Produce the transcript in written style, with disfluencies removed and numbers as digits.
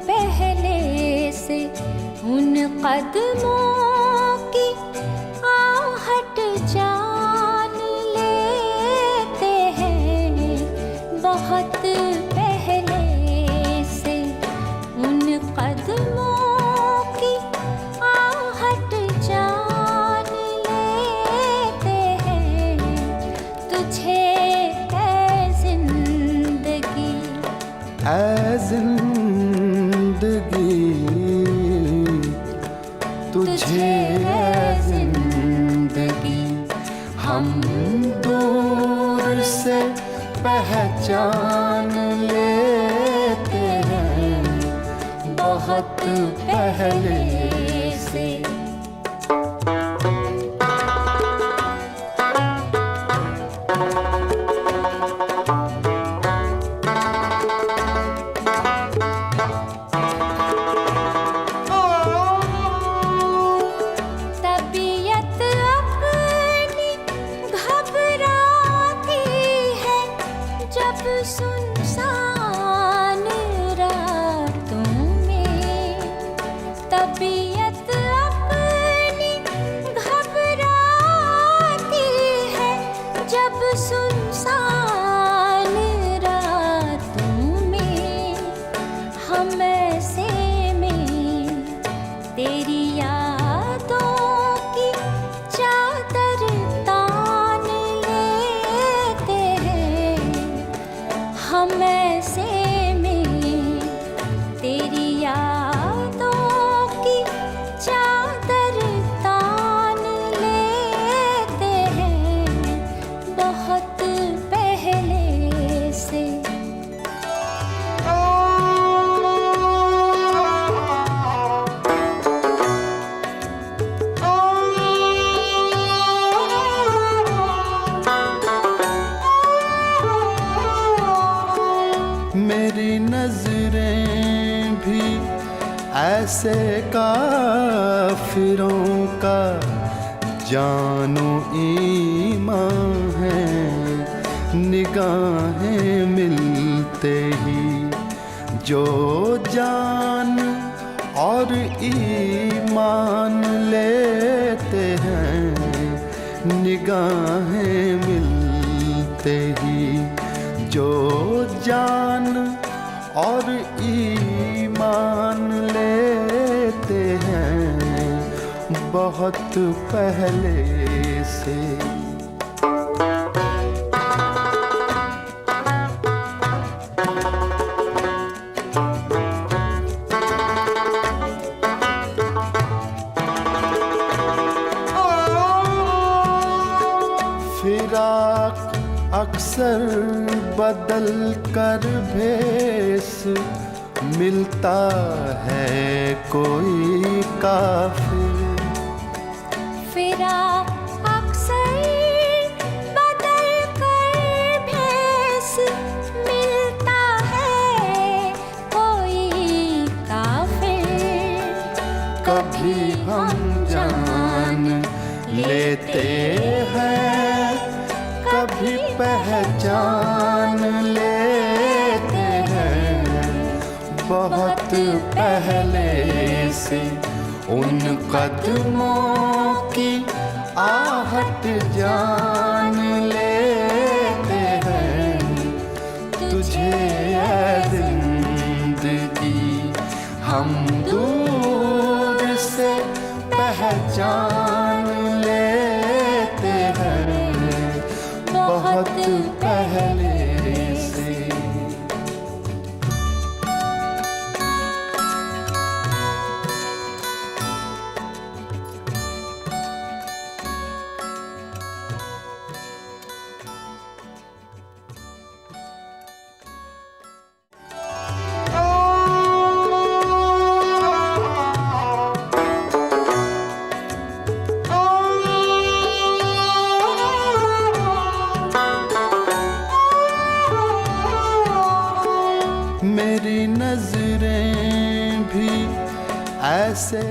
पहले से उन कदमों की आहट जान लेते हैं। बहुत पहले से उन कदमों की आहट जान लेते हैं। तुझे ऐ जिंदगी तुझे जिंदगी हम दूर से पहचान लेते हैं। बहुत पहले से सुनसान रातों में तबीयत अपनी घबराती है। जब सुनसान रातों में हम ऐसे में तेरी यादों की चादर तान लेते हैं। हम ऐसे में तेरी यादों की चादर तान लेते हैं। बहुत पहले से मेरी नजरें भी ऐसे काफिरों का जानो ईमान है। निगाहें मिलते ही जो जान और ईमान लेते हैं। निगाहें मिलते ही जो जान और ईमान लेते हैं। बहुत पहले से फिराक अक्सर बदल कर भेस मिलता है कोई काफिर। फिराक अक्सर बदल कर भेस मिलता है कोई काफिर। कभी हम जान लेते हैं, कभी पहचान लेते हैं। बहुत पहले से उन कदमों की आहट जान लेते हैं। तुझे ऐ जिंदगी हम दूर से पहचान लेते हैं। बहुत पहले से मेरी नजरें भी ऐसे